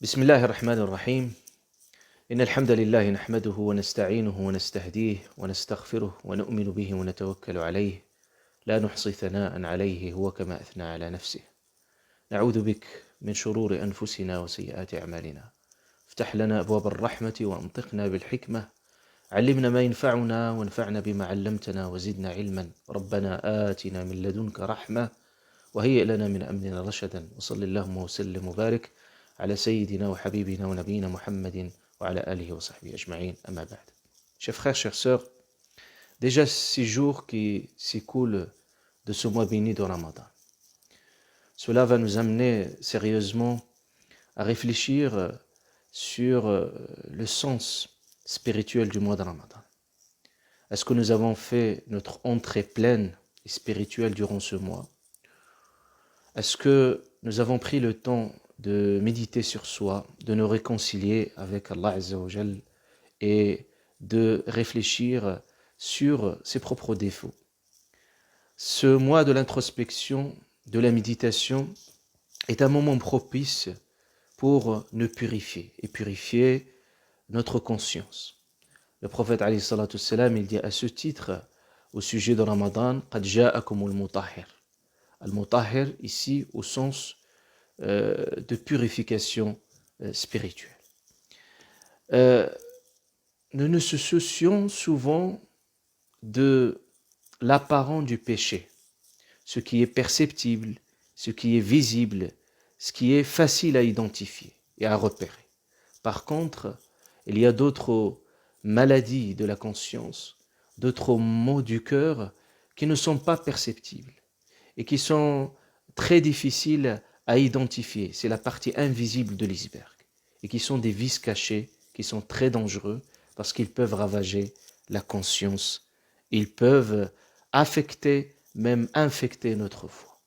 بسم الله الرحمن الرحيم إن الحمد لله نحمده ونستعينه ونستهديه ونستغفره ونؤمن به ونتوكل عليه لا نحصي ثناء عليه هو كما أثنى على نفسه نعوذ بك من شرور أنفسنا وسيئات أعمالنا افتح لنا أبواب الرحمة وأنطقنا بالحكمة علمنا ما ينفعنا وانفعنا بما علمتنا وزدنا علما ربنا آتنا من لدنك رحمة وهيئ لنا من أمرنا رشدا وصل اللهم وسلم وبارك على سيدنا وحبيبنا ونبينا محمد وعلى آله وصحبه أجمعين أما بعد. Chers frères, chères sœurs, déjà 6 jours qui s'écoulent de ce mois béni de Ramadan. Cela va nous amener sérieusement à réfléchir sur le sens spirituel du mois de Ramadan. Est-ce que nous avons fait notre entrée pleine et spirituelle durant ce mois? Est-ce que nous avons pris le temps de méditer sur soi, de nous réconcilier avec Allah Azza wa Jal et de réfléchir sur ses propres défauts? Ce mois de l'introspection, de la méditation, est un moment propice pour nous purifier et purifier notre conscience. Le prophète alayhi salatu wassalam, il dit à ce titre au sujet de Ramadan, قَدْ جَاءَكُمُ الْمُطَهِّرُ. Al-Mutahhir ici au sens de purification spirituelle. Nous nous soucions souvent de l'apparent du péché, ce qui est perceptible, ce qui est visible, ce qui est facile à identifier et à repérer. Par contre, il y a d'autres maladies de la conscience, d'autres maux du cœur qui ne sont pas perceptibles et qui sont très difficiles à identifier. C'est la partie invisible de l'iceberg et qui sont des vices cachés, qui sont très dangereux parce qu'ils peuvent ravager la conscience. Ils peuvent affecter, même infecter notre foi.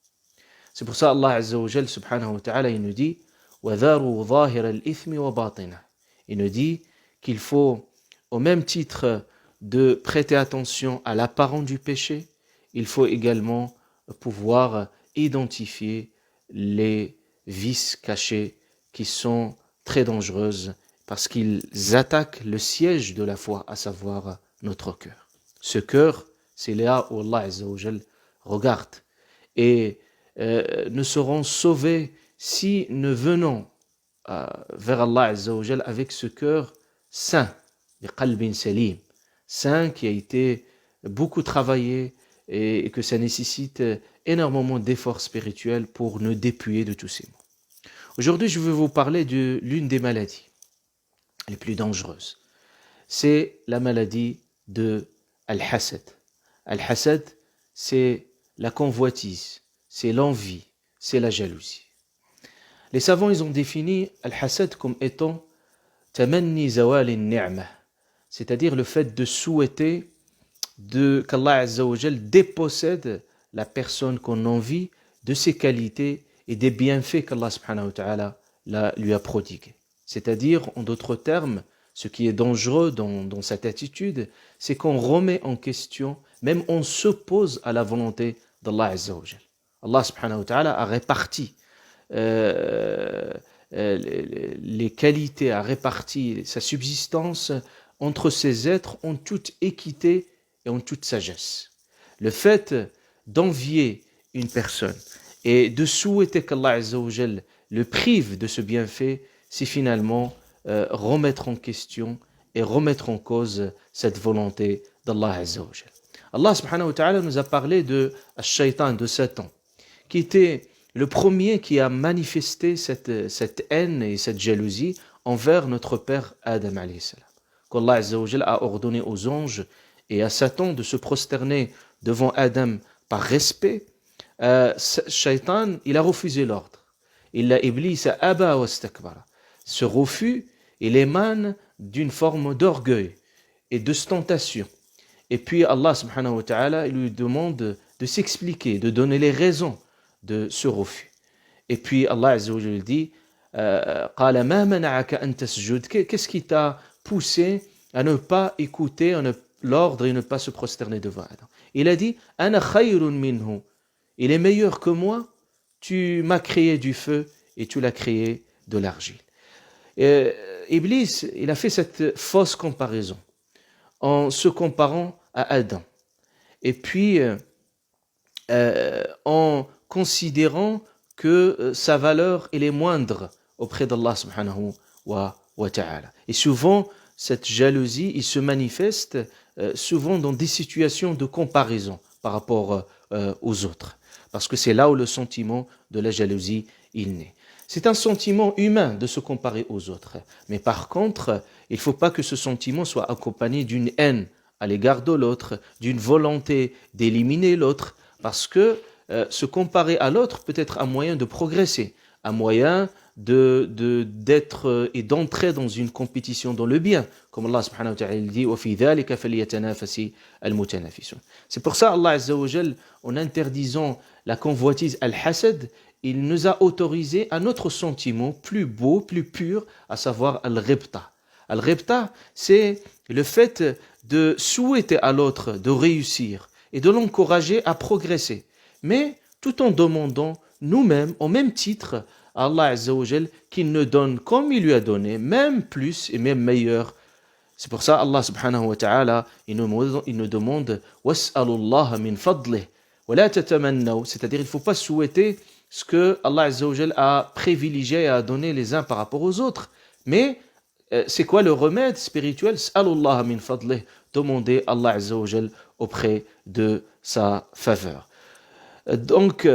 C'est pour ça Allah Azza wa Jal subhanahu wa ta'ala, il nous dit وَذَارُوا ظَاهِرَ الْإِثْمِ وَبَاطِنَهُ. Il nous dit qu'il faut, au même titre de prêter attention à l'apparent du péché, il faut également pouvoir identifier les vices cachés qui sont très dangereuses parce qu'ils attaquent le siège de la foi, à savoir notre cœur. Ce cœur, c'est là où Allah Azza wa Jal regarde et nous serons sauvés si nous venons vers Allah Azza wa Jal avec ce cœur saint, biqalbin salim, saint qui a été beaucoup travaillé et que ça nécessite énormément d'efforts spirituels pour nous dépouiller de tous ces maux. Aujourd'hui, je vais vous parler de l'une des maladies les plus dangereuses. C'est la maladie de Al-Hasad. Al-Hasad, c'est la convoitise, c'est l'envie, c'est la jalousie. Les savants, ils ont défini Al-Hasad comme étant tamanni zawal al-ni'mah, c'est-à-dire le fait de souhaiter qu'Allah Azza wa Jal dépossède la personne qu'on envie de ses qualités et des bienfaits qu'Allah subhanahu wa ta'ala lui a prodigués. C'est-à-dire, en d'autres termes, ce qui est dangereux dans cette attitude, c'est qu'on remet en question, même on s'oppose à la volonté d'Allah Azza wa Jal. Allah subhanahu wa ta'ala a réparti les qualités, a réparti sa subsistance entre ses êtres en toute équité et en toute sagesse. Le fait d'envier une personne et de souhaiter qu'Allah Azza wa Jal le prive de ce bienfait, c'est finalement remettre en question et remettre en cause cette volonté d'Allah Azza wa Jal. Allah subhanahu wa ta'ala nous a parlé de Shaitan, de Satan, qui était le premier qui a manifesté cette haine et cette jalousie envers notre père Adam alayhi salam. Qu'Allah Azza wa Jal a ordonné aux anges et à Satan de se prosterner devant Adam par respect, Shaitan, il a refusé l'ordre. Iblis aba wastakbara. Ce refus, il émane d'une forme d'orgueil et d'ostentation. Et puis Allah subhanahu wa ta'ala, il lui demande de s'expliquer, de donner les raisons de ce refus. Et puis Allah Azza wa Jalla dit قال ما منعك أن تسجد. Qu'est-ce qui t'a poussé à ne pas écouter l'ordre et ne pas se prosterner devant Adam? Il a dit أنا خير منه. Il est meilleur que moi. Tu m'as créé du feu et tu l'as créé de l'argile. Et Iblis, il a fait cette fausse comparaison en se comparant à Adam. Et puis, en considérant que sa valeur elle est moindre auprès d'Allah subhanahu wa ta'ala. Et souvent, cette jalousie, il se manifeste souvent dans des situations de comparaison par rapport aux autres. Parce que c'est là où le sentiment de la jalousie il naît. C'est un sentiment humain de se comparer aux autres. Mais par contre, il ne faut pas que ce sentiment soit accompagné d'une haine à l'égard de l'autre, d'une volonté d'éliminer l'autre, parce que se comparer à l'autre peut être un moyen de progresser, un moyen d'être et d'entrer dans une compétition dans le bien, comme Allah subhanahu wa ta'ala dit وَفِي ذَلِكَ فَلْيَتَنَافَسِ الْمُتَنَافِسُونَ. C'est pour ça Allah azza wa jal, en interdisant la convoitise al-hasad, il nous a autorisé un autre sentiment plus beau, plus pur, à savoir al-ghibta. Al-ghibta, c'est le fait de souhaiter à l'autre de réussir et de l'encourager à progresser, mais tout en demandant nous-mêmes, au même titre, à Allah Azza wa Jal, qu'il nous donne comme il lui a donné, même plus et même meilleur. C'est pour ça Allah subhanahu wa ta'ala, il nous demande « Was'alullaha min fadlih, wa la tatamannaw » c'est-à-dire il ne faut pas souhaiter ce que Allah Azza wa Jal a privilégié et a donné les uns par rapport aux autres. Mais c'est quoi le remède spirituel? « S'alullaha min fadlih » demander Allah Azza wa Jal auprès de sa faveur. Donc,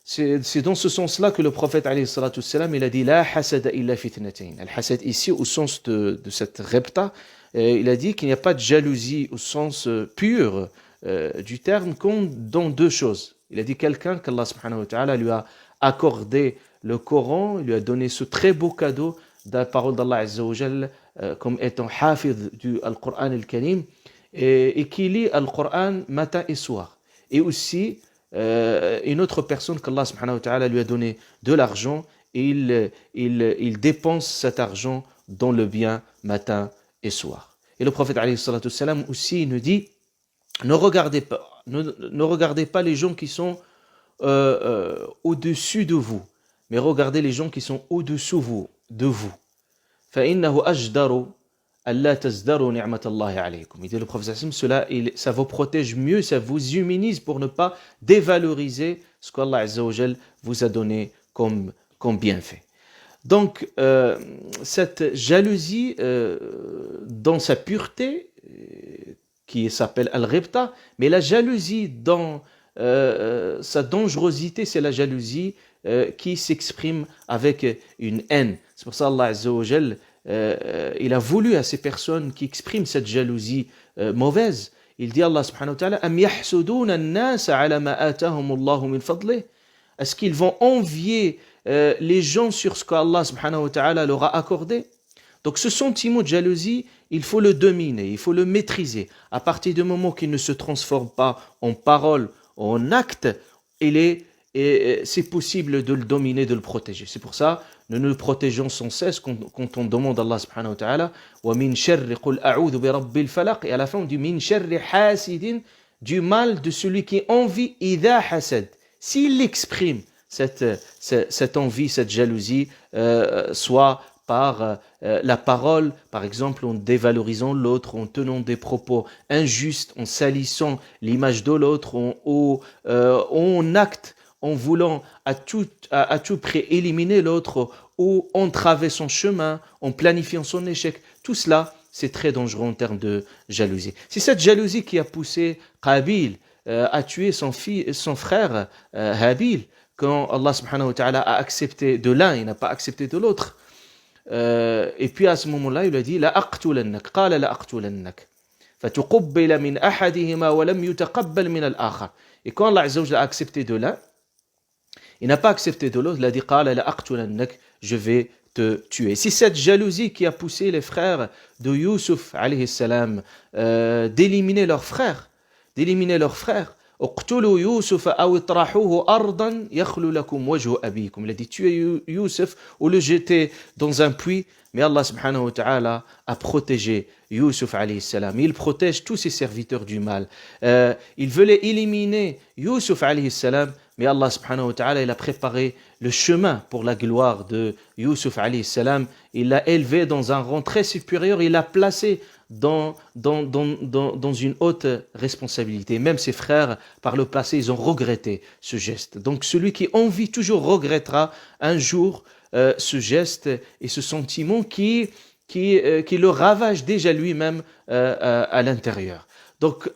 c'est dans ce sens-là que le prophète alayhi salatu wassalam, il a dit la hasada illa fitnatayn. Al-hasad ici au sens de cette repta, il a dit qu'il n'y a pas de jalousie au sens pur du terme comme dans deux choses. Il a dit quelqu'un qu'Allah subhanahu wa ta'ala lui a accordé le Coran, il lui a donné ce très beau cadeau de la parole d'Allah azza wa jal comme étant hafid du Al-Qur'an al-Karim et qui lit Al-Qur'an matin et soir. Et aussi une autre personne qu'Allah subhanahu wa ta'ala lui a donné de l'argent et il dépense cet argent dans le bien matin et soir. Et le prophète alayhi salatu wassalam aussi nous dit ne regardez pas les gens qui sont au-dessus de vous, mais regardez les gens qui sont au-dessous de vous. فَإِنَّهُ أَجْدَرُ Allah tazdaru ni'matallahi alaykum. Il dit le prophète cela ça vous protège mieux, ça vous immunise pour ne pas dévaloriser ce qu'Allah azza wa jal vous a donné comme bienfait. Donc cette jalousie dans sa pureté qui s'appelle al-ghibta, mais la jalousie dans sa dangerosité, c'est la jalousie qui s'exprime avec une haine. C'est pour ça Allah azza wa jal il a voulu à ces personnes qui expriment cette jalousie mauvaise. Il dit Allah subhanahu wa ta'ala Am yahsuduna an-nasa ala ma atahum Allahu min fadlih. Est-ce qu'ils vont envier les gens sur ce qu'Allah subhanahu wa ta'ala leur a accordé? Donc ce sentiment de jalousie, il faut le dominer, il faut le maîtriser. À partir du moment qu'il ne se transforme pas en parole, en acte, c'est possible de le dominer, de le protéger. C'est pour ça nous nous protégeons sans cesse quand on demande à Allah subhanahu wa ta'ala wa min sharri qul a'udhu bi rabbil falaq, et à la fin on dit min sharri hasidin, du mal de celui qui envie idha hasad, s'il exprime cette envie, cette jalousie, soit par la parole, par exemple en dévalorisant l'autre, en tenant des propos injustes, en salissant l'image de l'autre, en acte, en voulant à tout prix éliminer l'autre ou entraver son chemin, en planifiant son échec. Tout cela, c'est très dangereux en termes de jalousie. C'est cette jalousie qui a poussé Qabil à tuer son frère Habil, quand Allah subhanahu wa ta'ala a accepté de l'un, il n'a pas accepté de l'autre. Et puis à ce moment-là, il a dit « La aqtulannak » qala la aqtulannak fatuqubbila min ahadihima wa lam yutaqabbal min al-akhar. Et quand Allah azza wa jalla a accepté de l'un, il n'a pas accepté de l'autre, il a dit qala la aqtulannak, je vais te tuer. C'est cette jalousie qui a poussé les frères de Youssouf alayhi salam d'éliminer leurs frères. اقتلوا يوسف أو اطرحوه أرضا يخلو لكم وجه أبيكم. Il a dit tuer Youssef ou le jeter dans un puits, mais Allah subhanahu wa ta'ala a protégé Youssouf alayhi salam. Il protège tous ses serviteurs du mal. Il voulait éliminer Youssouf alayhi salam, mais Allah subhanahu wa ta'ala il a préparé le chemin pour la gloire de Youssouf alayhi salam, il l'a élevé dans un rang très supérieur, il l'a placé dans une haute responsabilité. Même ses frères, par le passé, ils ont regretté ce geste. Donc celui qui en vit toujours regrettera un jour ce geste et ce sentiment qui le ravage déjà lui-même à l'intérieur. Donc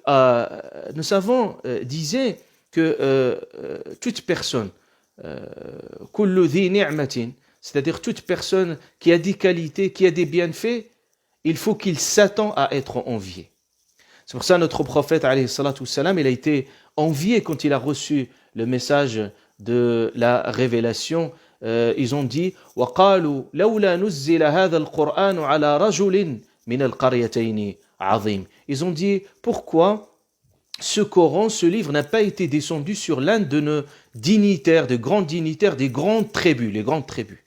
nous savons, disait que toute personne, kullu dhi ni'matin, c'est-à-dire toute personne qui a des qualités, qui a des bienfaits, il faut qu'il s'attend à être envié. C'est pour ça notre prophète, alayhi salatu wassalam, il a été envié quand il a reçu le message de la révélation. Ils ont dit وَقَالُوا لَوْلَا نُزِّلَ هَذَا الْقُرْآنُ عَلَى رَجُلٍ مِنَ الْقَرْيَتَيْنِ عَظِيمٍ. Ils ont dit pourquoi ce Coran, ce livre n'a pas été descendu sur l'un de nos dignitaires, de grands dignitaires des grandes tribus, les grandes tribus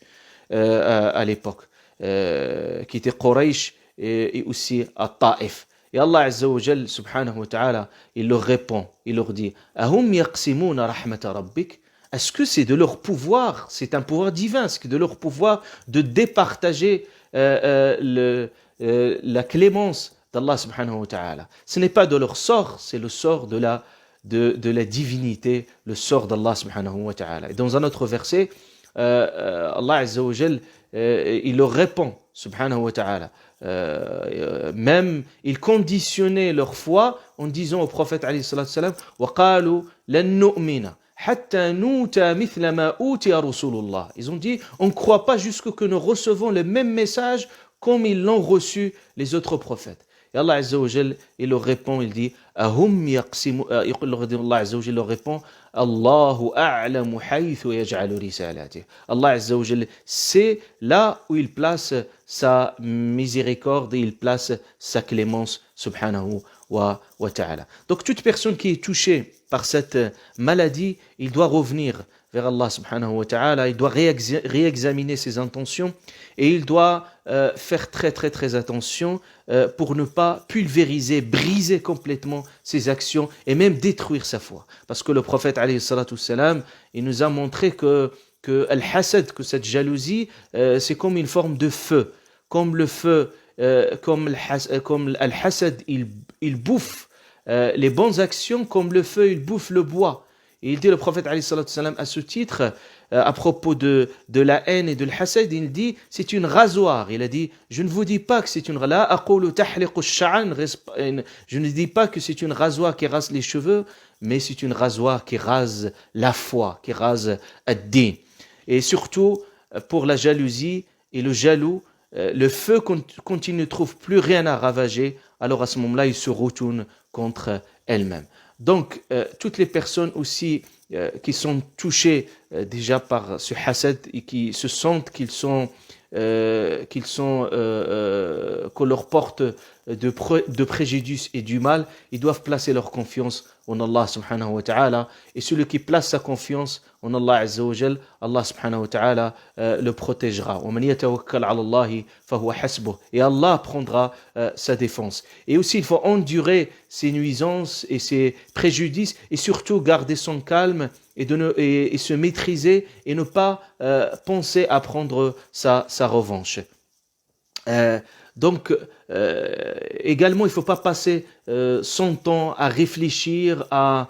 à l'époque, qui étaient Quraysh et aussi à Taif. Et Allah Azza wa Jal, subhanahu wa ta'ala, il leur répond, il leur dit Ahum yaqsimuna rahmata rabbik. Est-ce que c'est de leur pouvoir, c'est un pouvoir divin, c'est de leur pouvoir de départager la clémence d'Allah subhanahu wa ta'ala. Ce n'est pas de leur sort, c'est le sort de la divinité, le sort d'Allah subhanahu wa ta'ala. Et dans un autre verset, Allah Azza wa Jal, il leur répond, subhanahu wa ta'ala. Même ils conditionnaient leur foi en disant au prophète alayhi salatu salam وَقَالُوا لَن نُؤْمِنَ حَتَّى نُوتَى مِثْلَ مَا أُوتِيَ رُسُولُ اللَّهِ. Ils ont dit, on ne croit pas jusqu'à que nous recevons le même message comme ils l'ont reçu les autres prophètes. Et Allah Azza wa Jal, il leur répond, il dit Ahum yaqsimu, Allah Azza wa Jal leur répond Allahu a'lamu haythu yaj'alu risalatihi. Allah Azza wa Jal sait là où il place sa miséricorde et il place sa clémence subhanahu wa ta'ala. Donc toute personne qui est touchée par cette maladie, il doit revenir vers Allah subhanahu wa ta'ala, il doit réexaminer ses intentions et il doit faire très très très attention pour ne pas pulvériser, briser complètement ses actions et même détruire sa foi. Parce que le prophète alayhi salatu wassalam, il nous a montré que al-hasad, que cette jalousie, c'est comme une forme de feu. Comme le feu, comme al-hasad, il bouffe les bonnes actions, comme le feu, il bouffe le bois. Et il dit, le prophète alayhi salatu wassalam, à ce titre, à propos de la haine et de l'hasad, il dit, c'est une rasoir. Il a dit, je ne vous dis pas que c'est une je ne dis pas que c'est une rasoir qui rase les cheveux, mais c'est une rasoir qui rase la foi, qui rase ad-din. Et surtout, pour la jalousie et le jaloux, le feu, quand il ne trouve plus rien à ravager, alors à ce moment-là, il se retourne contre elle-même. Donc, toutes les personnes aussi qui sont touchées déjà par ce hasad et qui se sentent qu'on leur porte de préjudice et du mal, ils doivent placer leur confiance en Allah subhanahu wa ta'ala. Et celui qui place sa confiance en Allah azza wa jal, Allah subhanahu wa ta'ala le protégera. وَمَنْ يَتَوَكَّلْ عَلَى اللَّهِ فَهُوَ حَسْبُهُ. Et Allah prendra sa défense. Et aussi, il faut endurer ses nuisances et ses préjudices et surtout garder son calme et se maîtriser et ne pas penser à prendre sa revanche. Donc, également, il ne faut pas passer son temps à réfléchir, à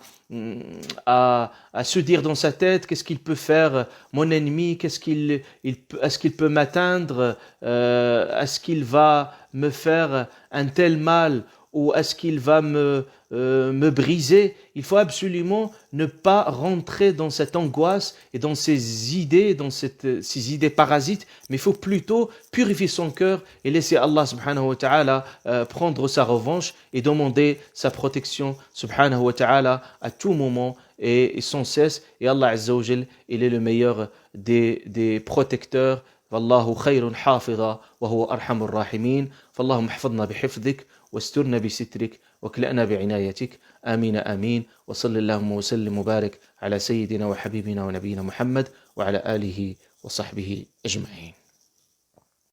se dire dans sa tête qu'est-ce qu'il peut faire mon ennemi, est-ce qu'il peut m'atteindre, est-ce qu'il va me faire un tel mal ou est-ce qu'il va me briser. Il faut absolument ne pas rentrer dans cette angoisse et dans ces idées, ces idées parasites, mais il faut plutôt purifier son cœur et laisser Allah subhanahu wa ta'ala prendre sa revanche et demander sa protection subhanahu wa ta'ala à tout moment et sans cesse. Et Allah azza wa jal, il est le meilleur des protecteurs. Wallahu khayrun hafidha wa huwa arhamur rahimin. Fallahumma hafidna bihifdhik واسترنا بسترك وكلأنا بعنايتك آمين آمين وصل اللهم وسلم وبارك على سيدنا وحبيبنا ونبينا محمد وعلى آله وصحبه أجمعين.